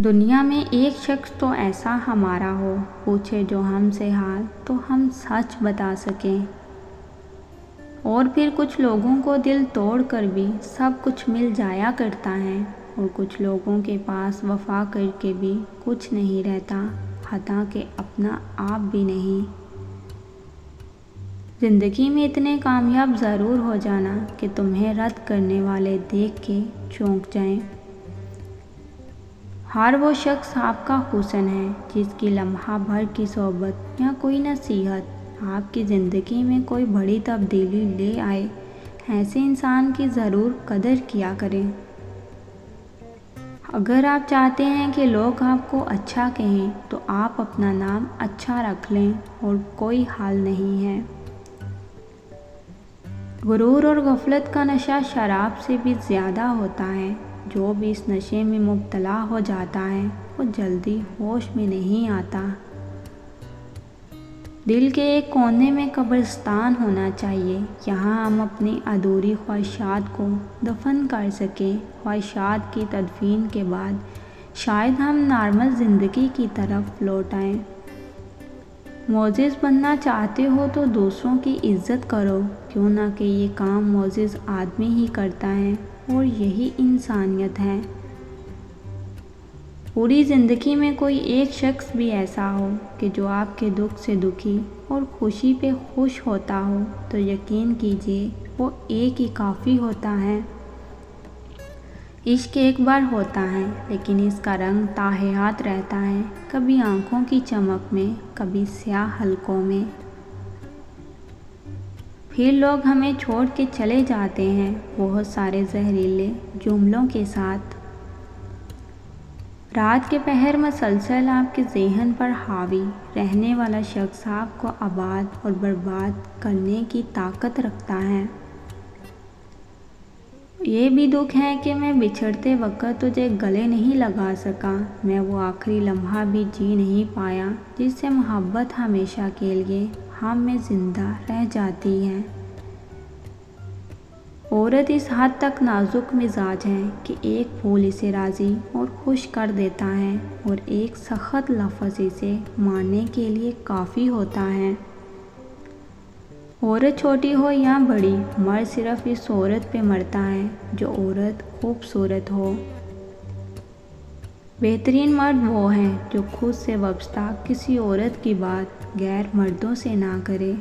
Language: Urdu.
دنیا میں ایک شخص تو ایسا ہمارا ہو، پوچھے جو ہم سے حال تو ہم سچ بتا سکیں۔ اور پھر کچھ لوگوں کو دل توڑ کر بھی سب کچھ مل جایا کرتا ہے، اور کچھ لوگوں کے پاس وفا کر کے بھی کچھ نہیں رہتا، حتیٰ کہ اپنا آپ بھی نہیں۔ زندگی میں اتنے کامیاب ضرور ہو جانا کہ تمہیں رد کرنے والے دیکھ کے چونک جائیں۔ ہر وہ شخص آپ کا حسن ہے جس کی لمحہ بھر کی صحبت یا کوئی نصیحت آپ کی زندگی میں کوئی بڑی تبدیلی لے آئے۔ ایسے انسان کی ضرور قدر کیا کریں۔ اگر آپ چاہتے ہیں کہ لوگ آپ کو اچھا کہیں تو آپ اپنا نام اچھا رکھ لیں، اور کوئی حال نہیں ہے۔ غرور اور غفلت کا نشہ شراب سے بھی زیادہ ہوتا ہے۔ جو بھی اس نشے میں مبتلا ہو جاتا ہے وہ جلدی ہوش میں نہیں آتا۔ دل کے ایک کونے میں قبرستان ہونا چاہیے، یہاں ہم اپنی ادھوری خواہشات کو دفن کر سکیں۔ خواہشات کی تدفین کے بعد شاید ہم نارمل زندگی کی طرف لوٹ آئیں۔ معزز بننا چاہتے ہو تو دوسروں کی عزت کرو، کیوں نہ کہ یہ کام معزز آدمی ہی کرتا ہے، اور یہی انسانیت ہے۔ پوری زندگی میں کوئی ایک شخص بھی ایسا ہو کہ جو آپ کے دکھ سے دکھی اور خوشی پہ خوش ہوتا ہو تو یقین کیجیے وہ ایک ہی کافی ہوتا ہے۔ عشق ایک بار ہوتا ہے، لیکن اس کا رنگ تا حیات رہتا ہے، کبھی آنکھوں کی چمک میں، کبھی سیاہ حلقوں میں۔ پھر لوگ ہمیں چھوڑ کے چلے جاتے ہیں بہت سارے زہریلے جملوں کے ساتھ۔ رات کے پہر مسلسل آپ کے ذہن پر حاوی رہنے والا شخص آپ کو آباد اور برباد کرنے کی طاقت رکھتا ہے۔ یہ بھی دکھ ہے کہ میں بچھڑتے وقت تجھے گلے نہیں لگا سکا، میں وہ آخری لمحہ بھی جی نہیں پایا جس سے محبت ہمیشہ کے لیے ہم میں زندہ رہ جاتی ہے۔ عورت اس حد تک نازک مزاج ہے کہ ایک پھول اسے راضی اور خوش کر دیتا ہے، اور ایک سخت لفظ اسے مارنے کے لیے کافی ہوتا ہے۔ عورت چھوٹی ہو یا بڑی، مرد صرف اس عورت پہ مرتا ہے جو عورت خوبصورت ہو۔ بہترین مرد وہ ہے جو خود سے وابستہ کسی عورت کی بات غیر مردوں سے نہ کرے۔